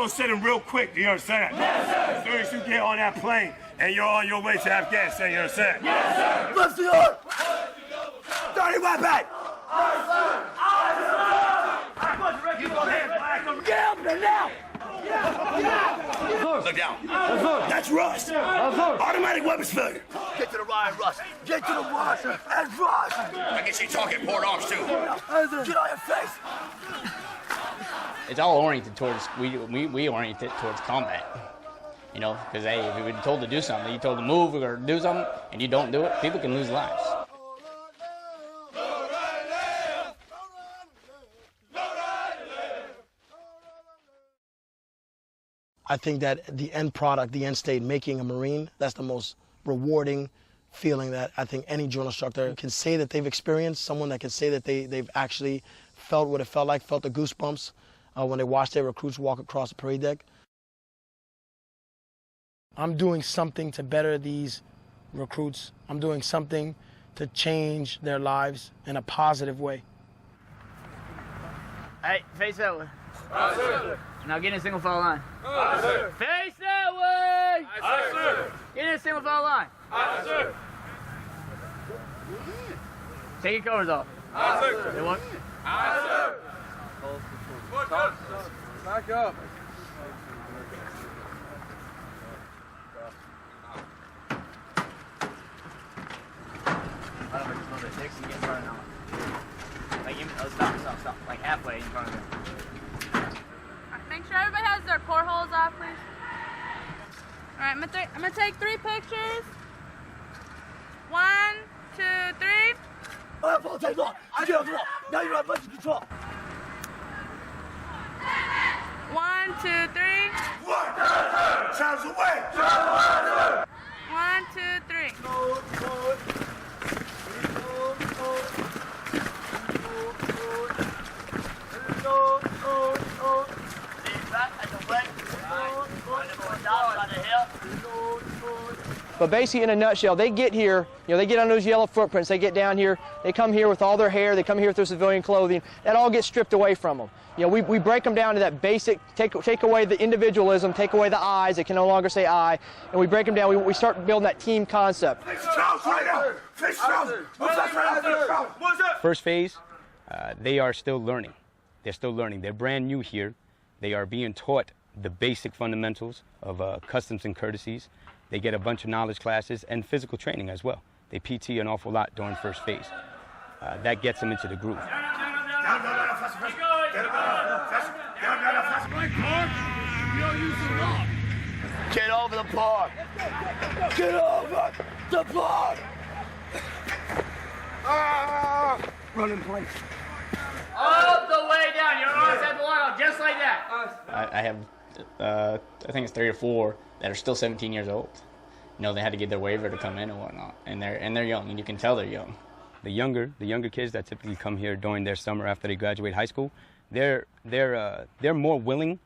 gonna send them real quick, do you understand? Yes, sir. As soon as you get on that plane and you're on your way to Afghanistan, you understand? Yes, sir. Lift the arm. 30 weapon. Aye, sir. Aye, sir. You go ahead, Black. Get up there now. Look down. That's Russ. Automatic weapons failure. Get to the Ryan, Russ. Get to the Russ. And Russ. I can see talking port arms too. Get on your face. It's all oriented towards, we orient it towards combat. You know, because hey, if you're told to do something, you're told to move or do something, and you don't do it, people can lose lives. I think that the end product, the end state, making a Marine, that's the most rewarding feeling that I think any drill instructor can say that they've experienced, someone that can say that they've actually felt what it felt like, felt the goosebumps when they watched their recruits walk across the parade deck. I'm doing something to better these recruits. I'm doing something to change their lives in a positive way. Hey, face that way. Aye, sir. Now get in a single file line. Aye, sir. Face that way! Aye, sir. Get in a single file line. Aye, sir. Take your covers off. Aye, sir. They want... Aye, sir. Back up. Stop. Like halfway in front of them. Make sure everybody has their core holes off, please. All right, I'm gonna take 3 pictures. 1, 2, 3. Now you're on budget control. 1, 2, 3. Sounds away. 1, 2, 3. But basically, in a nutshell, they get here, they get on those yellow footprints, they get down here, they come here with all their hair, they come here with their civilian clothing, that all gets stripped away from them. We break them down to that basic, take away the individualism, take away the I's, they can no longer say I, and we break them down, we start building that team concept. First phase, they are still learning. They're still learning. They're brand new here. They are being taught the basic fundamentals of customs and courtesies. They get a bunch of knowledge classes and physical training as well. They PT an awful lot during first phase. That gets them into the groove. Get over the park. Get over the park. Run in place. All the way down. Your arms have the line out, just like that. I have, I think it's 3 or 4 that are still 17 years old. They had to get their waiver to come in and whatnot, and they're young, and you can tell they're young. The younger kids that typically come here during their summer after they graduate high school, they're more willing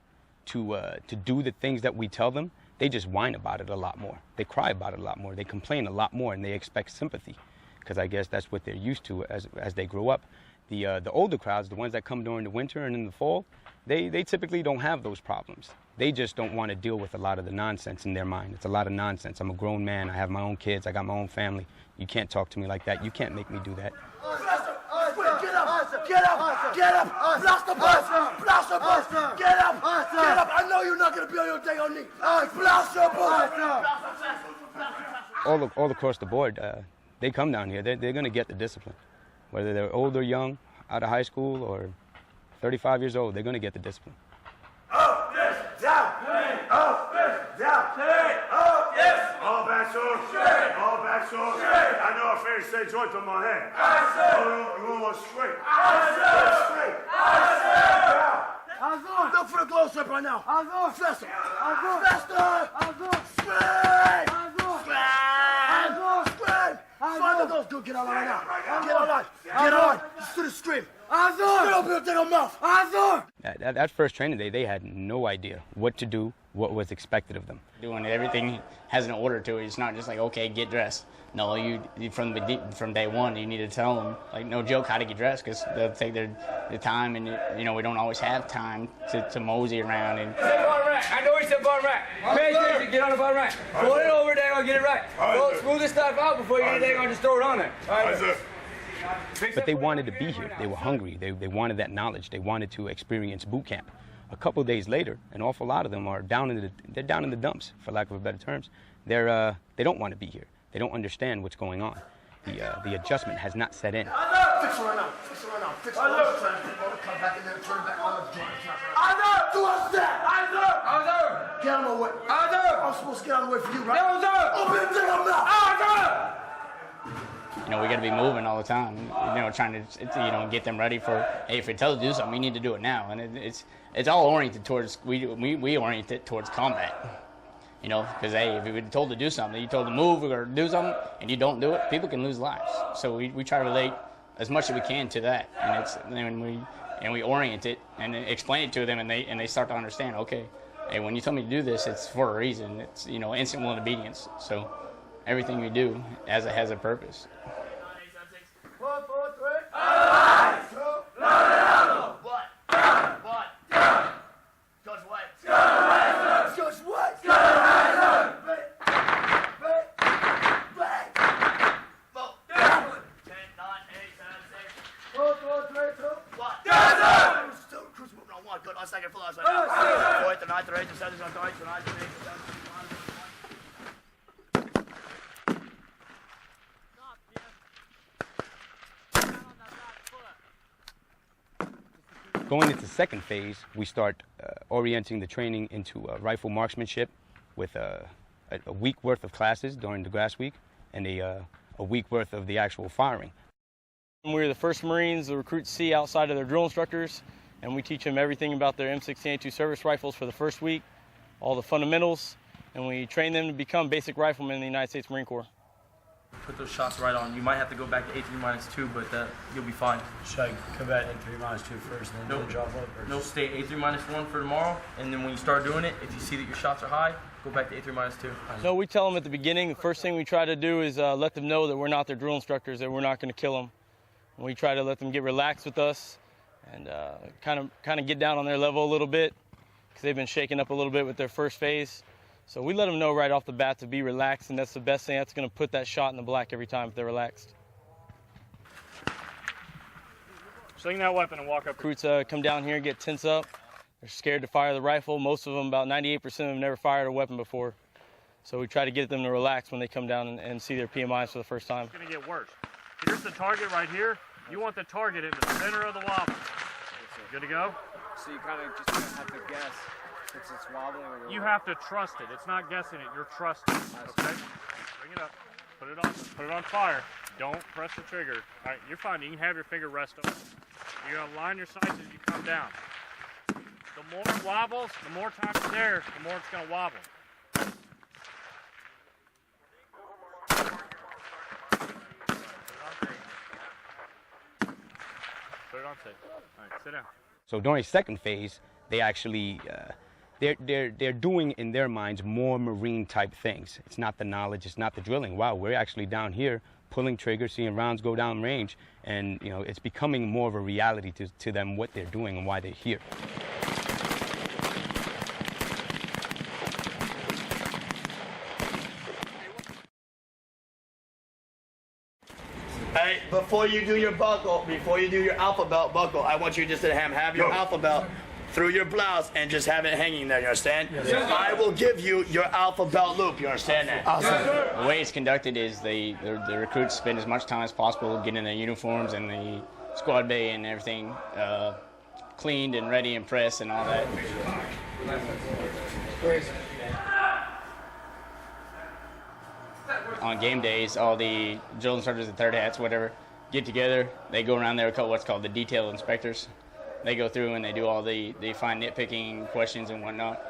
to do the things that we tell them. They just whine about it a lot more. They cry about it a lot more. They complain a lot more, and they expect sympathy, because I guess that's what they're used to as they grow up. The older crowds, the ones that come during the winter and in the fall, they typically don't have those problems. They just don't want to deal with a lot of the nonsense in their mind. It's a lot of nonsense. I'm a grown man. I have my own kids. I got my own family. You can't talk to me like that. You can't make me do that. Get up! Get up! Get up! Blast the bus! Blast the bus! Get up! Get up! I know you're not going to be on your day on knee. Blast your bus! All across the board, they come down here. They're going to get the discipline. Whether they're old or young, out of high school, or 35 years old, they're going to get the discipline. Up, yes, down, up, yes, down, up, yes. All back short, all back short. I know a fair say joint on my head. Roll straight. Straight. Down. Look for the close up right now. Faster. Faster. Straight. Straight. Find the ghost. Go get out right now. on line. Get on. Just to the stream. Get up here, take a mouth. That first training day, they had no idea what to do, what was expected of them. Doing everything has an order to it. It's not just like, okay, get dressed. No, you from day one, you need to tell them, like, no joke, how to get dressed, because they'll take their time, and we don't always have time to mosey around. And bottom rack. I know he said bottom rack. Pay attention, get on the bottom rack. Pull it over there and get it right. Well, smooth this stuff out before you get it, just throw it on there. All right, sir. But they wanted to be here. They were hungry. They wanted that knowledge. They wanted to experience boot camp. A couple of days later, an awful lot of them are down in the dumps, for lack of better terms. They don't want to be here. They don't understand what's going on. The adjustment has not set in. Fix it right now. Fix it right now. Fix it right now. Come back and then turn it back on the joint. Do us that. Get out of my way. I'm supposed to get out of the way for you, right? Open and take them out. we got to be moving all the time. Trying to get them ready for, hey, if you're told to do something, you need to do it now. And it's all oriented towards we orient it towards combat. Because, hey, if you've been told to do something, you told to move or do something, and you don't do it, people can lose lives. So we try to relate as much as we can to that, and we orient it and explain it to them, and they start to understand. Okay, hey, when you tell me to do this, it's for a reason. It's instant will and obedience. So everything we do has a purpose. 1, 4, 3. Second full out right now. 4th, the 9th, the 8th, the 7th, the 9th, the 9th, the 8th, the 7th. Going into second phase, we start orienting the training into rifle marksmanship with a week worth of classes during the grass week and a week worth of the actual firing. We're the first Marines the recruits see outside of their drill instructors, and we teach them everything about their M16A2 service rifles for the first week, all the fundamentals, and we train them to become basic riflemen in the United States Marine Corps. Put those shots right on. You might have to go back to A3-2, but you'll be fine. Should I come back A3-2 first and then drop up? No, stay A3-1 for tomorrow, and then when you start doing it, if you see that your shots are high, go back to A3-2. No, we tell them at the beginning, the first thing we try to do is let them know that we're not their drill instructors, that we're not going to kill them. And we try to let them get relaxed with us and kind of get down on their level a little bit, because they've been shaken up a little bit with their first phase. So we let them know right off the bat to be relaxed, and that's the best thing. That's going to put that shot in the black every time if they're relaxed. Sling that weapon and walk up. Recruits come down here and get tense up. They're scared to fire the rifle. Most of them, about 98% of them, never fired a weapon before. So we try to get them to relax when they come down and see their PMIs for the first time. It's going to get worse. Here's the target right here. You want the target in the center of the wobble. Good to go? So you kind of just have to guess since it's wobbling. You have to trust it. It's not guessing it. You're trusting it. Okay? Bring it up. Put it on fire. Don't press the trigger. All right, you're fine. You can have your finger rest on it. You're going to line your sights as you come down. The more it wobbles, the more time it's there, the more it's going to wobble. Put it on safe. All right, sit down. So during second phase, they actually they're doing in their minds more Marine type things. It's not the knowledge, it's not the drilling. Wow, we're actually down here pulling triggers, seeing rounds go down range, and it's becoming more of a reality to them what they're doing and why they're here. Hey, before you do your buckle, before you do your alpha belt buckle, I want you just to have your alpha belt through your blouse and just have it hanging there, you understand? Yes. I will give you your alpha belt loop, you understand that? Awesome. The way it's conducted is the recruits spend as much time as possible getting their uniforms and the squad bay and everything cleaned and ready and pressed and all that. On game days, all the drill instructors and third hats, whatever, get together. They go around there with what's called the detail inspectors. They go through and they do all the fine nitpicking questions and whatnot.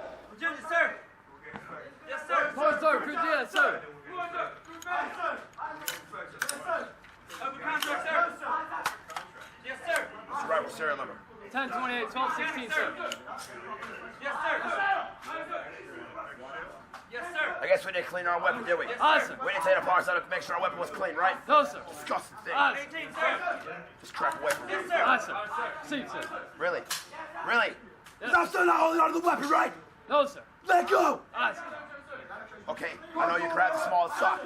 Yes, sir. Yes, sir. Yes, sir. Yes, sir. Yes, sir. What's your rifle serial number? 10, 28, 12, 16, sir. Yes, sir. Yes, sir. I guess we didn't clean our weapon, did we? Yes, sir. We didn't take the parts out to make sure our weapon was clean, right? No, sir. Disgusting thing. Yes, sir. Just crap away from me. Yes, sir. Yes, sir. See, sir. Really? Really? Yes. I'm still not holding on to the weapon, right? No, sir. Let go! Yes, sir. Okay, I know you grabbed the smallest sock.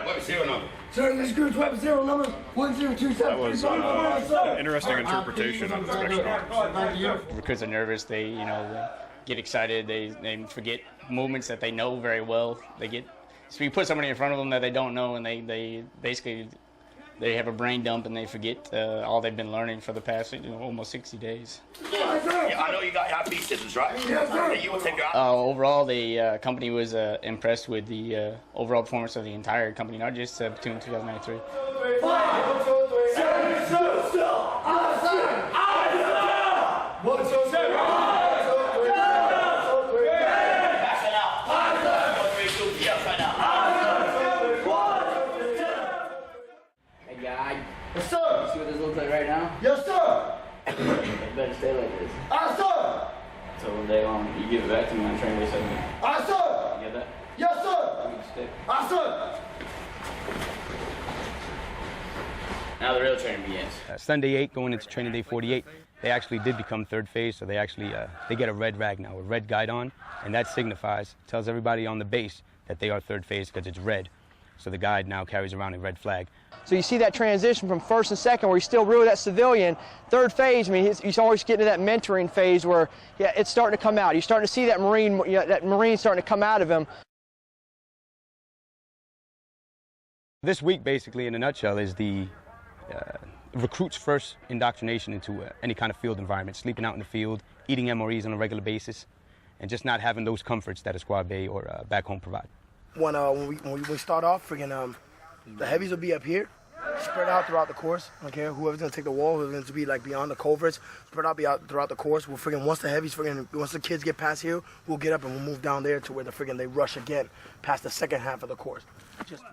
Weapon serial number. Sir, this group's weapon serial number 1027. That was an interesting interpretation of inspection officers. Recruits are nervous. They get excited. They forget movements that they know very well. So you put somebody in front of them that they don't know, and they basically they have a brain dump and they forget all they've been learning for the past almost 60 days. Yeah, I know you got your IP systems, right? Yes, sir. You will take your Overall, the company was impressed with the overall performance of the entire company, not just Platoon 2093. Yes, sir. See what this looks like right now? Yes, sir. It better stay like this. Yes, sir. So all day long. You give it back to me on train day 7. Yes, sir. You get that? Yes, sir. Give me the stick. Yes, sir. Now the real training begins. Sunday 8 going into training day 48, they actually did become third phase, so they actually they get a red rag now, a red guide on, and that signifies, tells everybody on the base that they are third phase because it's red. So the guide now carries around a red flag. So you see that transition from first and second where he's still really that civilian. Third phase, I mean, he's always getting to that mentoring phase where, yeah, it's starting to come out. You're starting to see that Marine starting to come out of him. This week, basically, in a nutshell, is the recruits' first indoctrination into any kind of field environment, sleeping out in the field, eating MREs on a regular basis, and just not having those comforts that a squad bay or back home provide. When we start off, the heavies will be up here, spread out throughout the course. Okay, whoever's gonna take the wall, whoever's gonna be like beyond the coverts, spread out throughout the course. We'll once the heavies once the kids get past here, we'll get up and we'll move down there to where they rush again past the second half of the course. Just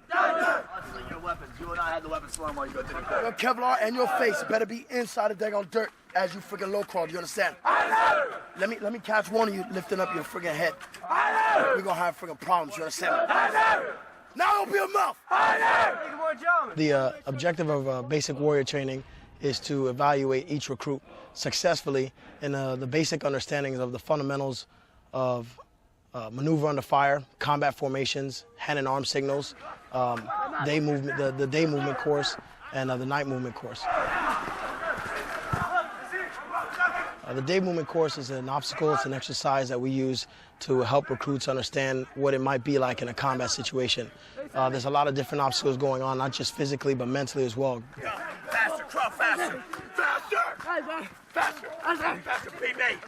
your weapons. You will not have the weapon slung while you go to the court. your Kevlar and your face better be inside the daggone dirt as you freaking low crawl. Do you understand? Let me catch one of you lifting up your freaking head. We're gonna have freaking problems. You understand? Now open your mouth. The objective of basic warrior training is to evaluate each recruit successfully in the basic understandings of the fundamentals of maneuver under fire, combat formations, hand and arm signals, day movement, the day movement course, and the night movement course. The day movement course is an obstacle. It's an exercise that we use to help recruits understand what it might be like in a combat situation. There's a lot of different obstacles going on, not just physically, but mentally as well. Faster, crawl faster. Faster. Faster. Faster, PB.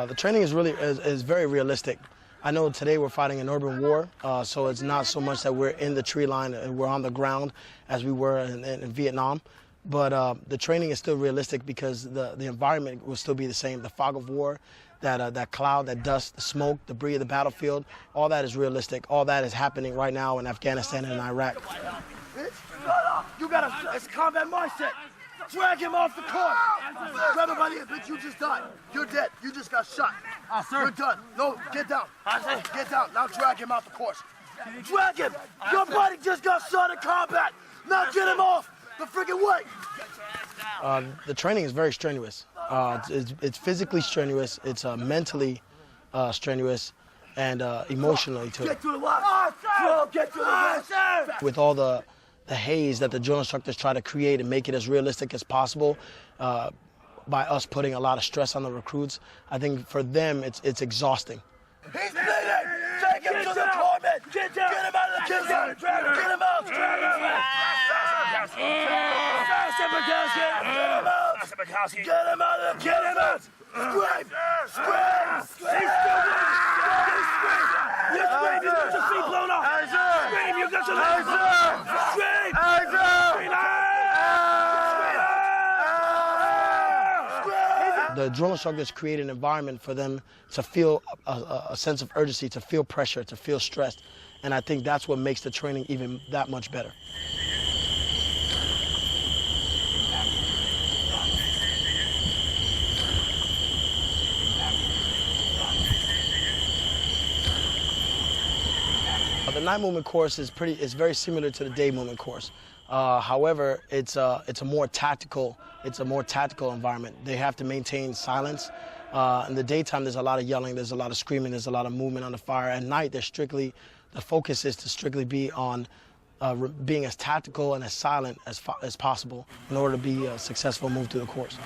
The training is very realistic. I know today we're fighting an urban war, so it's not so much that we're in the tree line and we're on the ground as we were in Vietnam. But the training is still realistic because the environment will still be the same. The fog of war, that cloud, that dust, the smoke, debris of the battlefield, all that is realistic. All that is happening right now in Afghanistan and in Iraq. It's combat mindset. Drag him off the court. Grab him by the ear, bitch. You just died. You're dead. You just got shot. You're done. No, get down. Get down. Now drag him off the course. Drag him. Your buddy just got shot in combat. Now get him off the freaking way. The training is very strenuous. It's physically strenuous. It's mentally strenuous, and emotionally too. Get to the left. Get to the left. With all the haze that the drill instructors try to create and make it as realistic as possible, by us putting a lot of stress on the recruits, I think for them it's exhausting. He's bleeding. Take him to the corpsman. Get down. Get him out of the kill zone. Get him out. Get him out. Get him out. Scream. Scream. You scream. You got your feet blown off. Scream. You got your legs blown off. Scream. Scream. The drill instructors create an environment for them to feel a sense of urgency, to feel pressure, to feel stressed. And I think that's what makes the training even that much better. The night movement course is very similar to the day movement course. However, it's a more tactical environment. They have to maintain silence. In the daytime, there's a lot of yelling, there's a lot of screaming, there's a lot of movement on the fire. At night, the focus is to strictly be on being as tactical and as silent as possible in order to be a successful move through the course.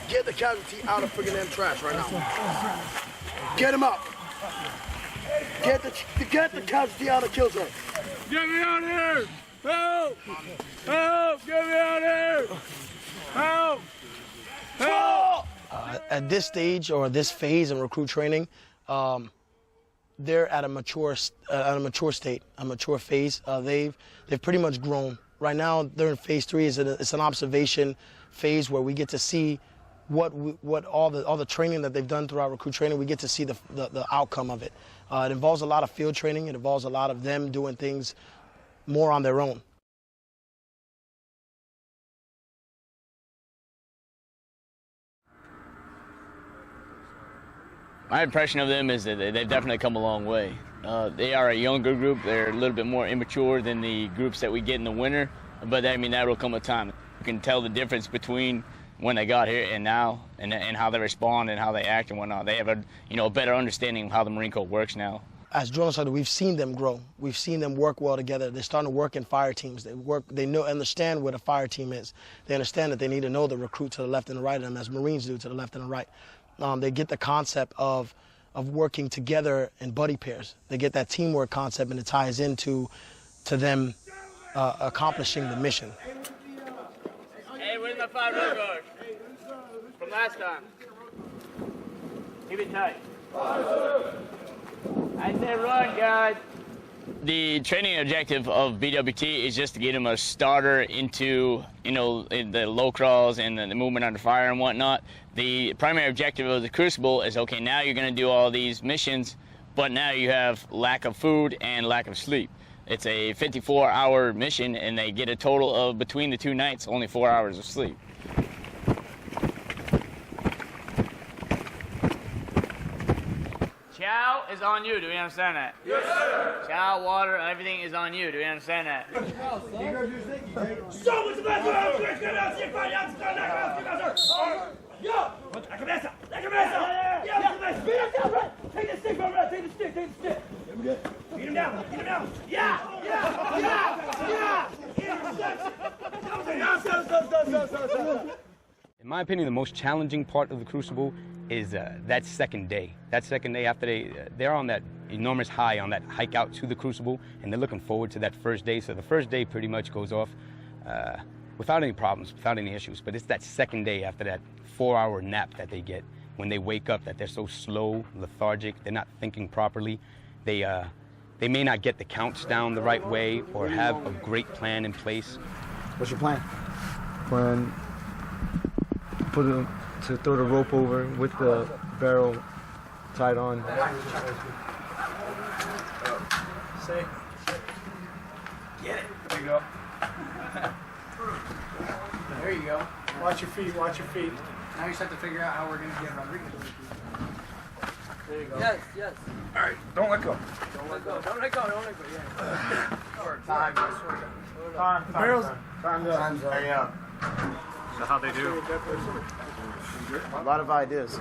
Get the casualty out of friggin' them trash right now. Get him up. Get the casualty out of kill zone. Get me out here! Help! Help! Get me out here! Help! Help! At this stage or this phase in recruit training, they're at a mature state, a mature phase. They've pretty much grown. Right now, they're in phase 3. It's an observation phase where we get to see what all the training that they've done throughout recruit training. We get to see the outcome of it. It involves a lot of field training. It involves a lot of them doing things more on their own. My impression of them is that they've definitely come a long way. They are a younger group. They're a little bit more immature than the groups that we get in the winter, but I mean, that will come a time. You can tell the difference between when they got here and now, and how they respond and how they act and whatnot. They have a better understanding of how the Marine Corps works now. As drill instructors, we've seen them grow. We've seen them work well together. They're starting to work in fire teams. They understand what a fire team is. They understand that they need to know the recruit to the left and the right of them, as Marines do to the left and the right. They get the concept of working together in buddy pairs. They get that teamwork concept, and it ties into them accomplishing the mission. Hey, where's my 5 road guard? From last time. Keep it tight. I said run, guys. The training objective of BWT is just to get them a starter into, the low crawls and the movement under fire and whatnot. The primary objective of the Crucible is, okay, now you're going to do all these missions, but now you have lack of food and lack of sleep. It's a 54-hour mission, and they get a total of, between the 2 nights, only 4 hours of sleep. Chow is on you. Do we understand that? Yes, sir. Chow, water, everything is on you. Do we understand that? Take the stick, bro. Take the stick. Beat him down. Yeah. In my opinion, the most challenging part of the Crucible is that second day. That second day after they're on that enormous high, on that hike out to the Crucible, and they're looking forward to that first day. So the first day pretty much goes off without any problems, without any issues. But it's that second day after that 4-hour nap that they get, when they wake up, that they're so slow, lethargic, they're not thinking properly. They may not get the counts down the right way or have a great plan in place. What's your plan? Plan, to throw the rope over with the barrel tied on. Say. Get it. There you go. There you go. Watch your feet. Now you just have to figure out how we're going to get Rodriguez. There you go. Yes. All right, don't let go. Don't let go. Yeah. Time. Time's up. Is that how they do? A lot of ideas.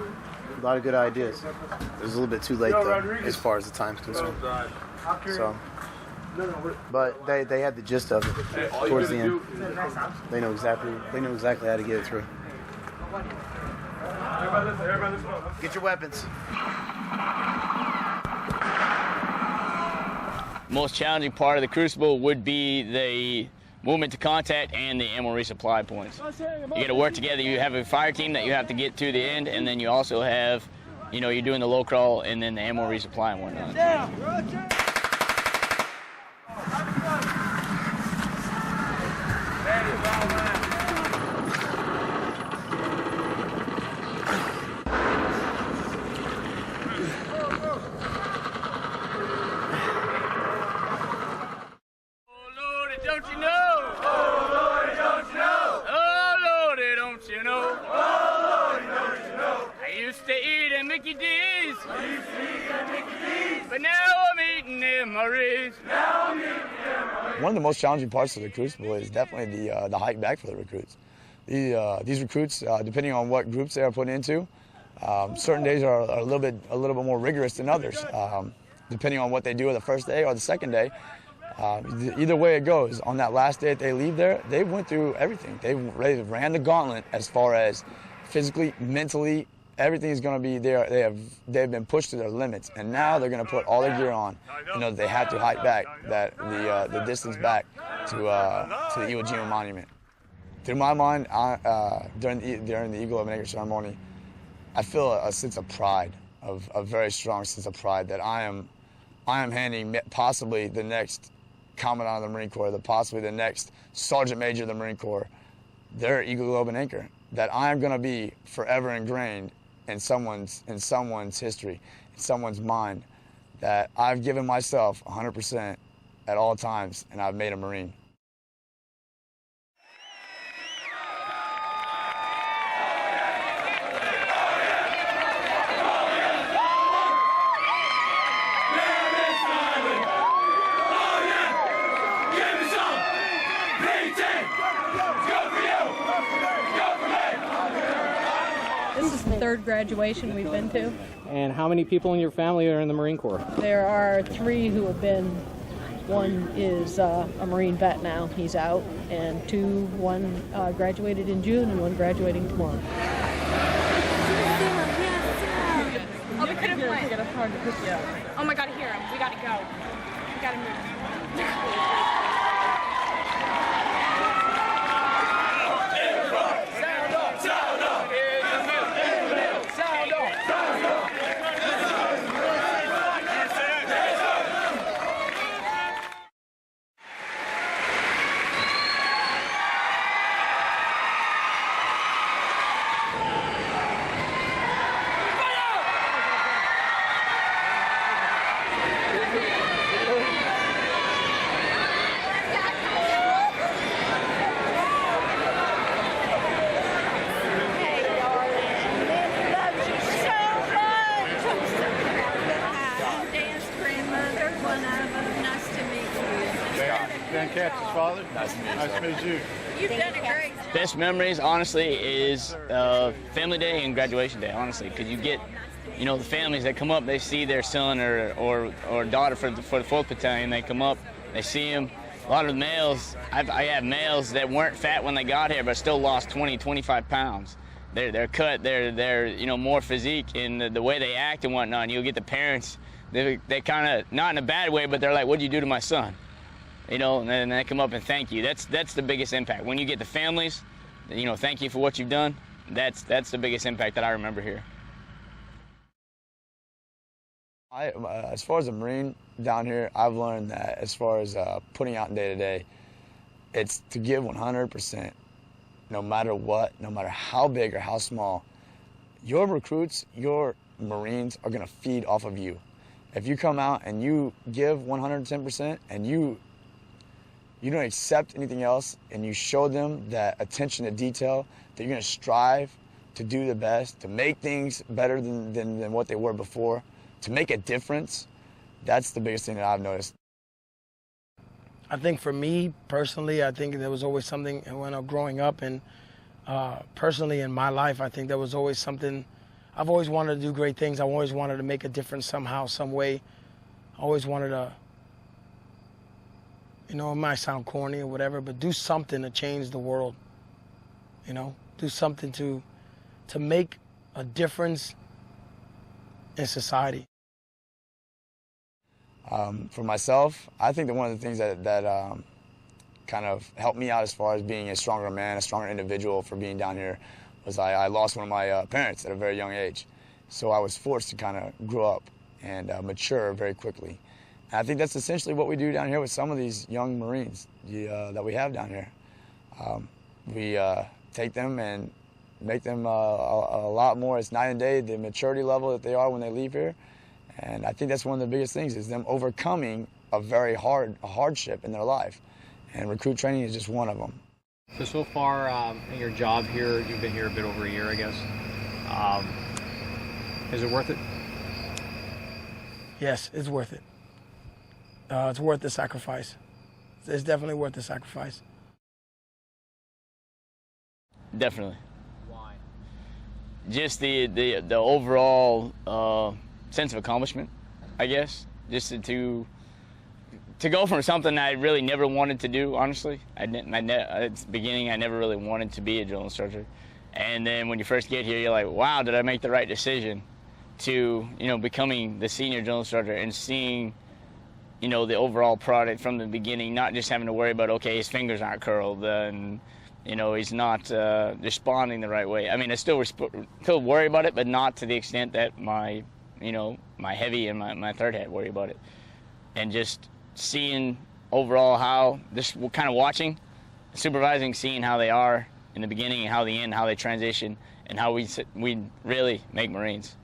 A lot of good ideas. It was a little bit too late though, as far as the time's concerned. So, but they had the gist of it towards the end. They know exactly how to get it through. Get your weapons. Most challenging part of the Crucible would be the movement to contact and the ammo resupply points. You got to work together. You have a fire team that you have to get to the end, and then you also have, you're doing the low crawl and then the ammo resupply and whatnot. don't you know? Oh, Lordy, don't you know? I used to eat at Mickey D's. But now I'm eating MREs. One of the most challenging parts of the Crucible is definitely the hike back for the recruits. These recruits, depending on what groups they are put into, certain days are a little bit more rigorous than others. Depending on what they do the first day or the second day, either way it goes. On that last day that they leave there, they went through everything. They ran the gauntlet as far as physically, mentally. Everything is going to be there. They've been pushed to their limits, and now they're going to put all their gear on. You know, they have to hike back the distance back to the Iwo Jima monument. Through my mind, during the Eagle of an Acre ceremony, I feel a sense of pride, a very strong sense of pride that I am handing possibly the next Commandant of the Marine Corps, possibly the next Sergeant Major of the Marine Corps, their Eagle, Globe, and Anchor, that I am going to be forever ingrained in someone's history, in someone's mind, that I've given myself 100% at all times, and I've made a Marine. This is the third graduation we've been to. And how many people in your family are in the Marine Corps? There are 3 who have been. One is a Marine vet now, he's out, and one graduated in June and one graduating tomorrow. Oh, we couldn't play. Oh my God, I hear him. We gotta go. We gotta move. Cat's father. Nice to meet you. You've done a great job. Best memories, honestly, is family day and graduation day, honestly, because you get, you know, the families that come up, they see their son or daughter for the 4th Battalion, they come up, they see him. A lot of the males, I have males that weren't fat when they got here, but still lost 20, 25 pounds. They're cut, they're you know, more physique in the way they act and whatnot. And you'll get the parents, they kind of, not in a bad way, but they're like, what'd you do to my son? You know, and then they come up and thank you. That's the biggest impact. When you get the families, you know, thank you for what you've done. That's the biggest impact that I remember here. As far as a Marine down here, I've learned that as far as putting out day to day, it's to give 100%, no matter what, no matter how big or how small. Your recruits, your Marines are gonna feed off of you. If you come out and you give 110% and you don't accept anything else, and you show them that attention to detail, that you're going to strive to do the best, to make things better than what they were before, to make a difference, that's the biggest thing that I've noticed. I think for me, personally, I think there was always something when I was growing up, and personally in my life, I think there was always something. I've always wanted to do great things. I always wanted to make a difference somehow, some way. I always wanted to, you know, it might sound corny or whatever, but do something to change the world. You know, do something to make a difference in society. For myself, I think that one of the things that kind of helped me out as far as being a stronger man, a stronger individual for being down here, was I lost one of my parents at a very young age. So I was forced to kind of grow up and mature very quickly. And I think that's essentially what we do down here with some of these young Marines that we have down here. We take them and make them a lot more. It's night and day, the maturity level that they are when they leave here. And I think that's one of the biggest things, is them overcoming a very hardship in their life. And recruit training is just one of them. So far in your job here, you've been here a bit over a year, I guess. Is it worth it? Yes, it's worth it. It's worth the sacrifice. It's definitely worth the sacrifice. Definitely. Why? Just the overall sense of accomplishment, I guess. Just to go from something I really never wanted to do, honestly. At the beginning, I never really wanted to be a drill instructor. And then when you first get here, you're like, wow, did I make the right decision? To, becoming the senior drill instructor and seeing, the overall product from the beginning, not just having to worry about, okay, his fingers aren't curled and, he's not responding the right way. I mean, I still worry about it, but not to the extent that my heavy and my third head worry about it. And just seeing overall how, just kind of watching, supervising, seeing how they are in the beginning and how they end, how they transition, and how we really make Marines.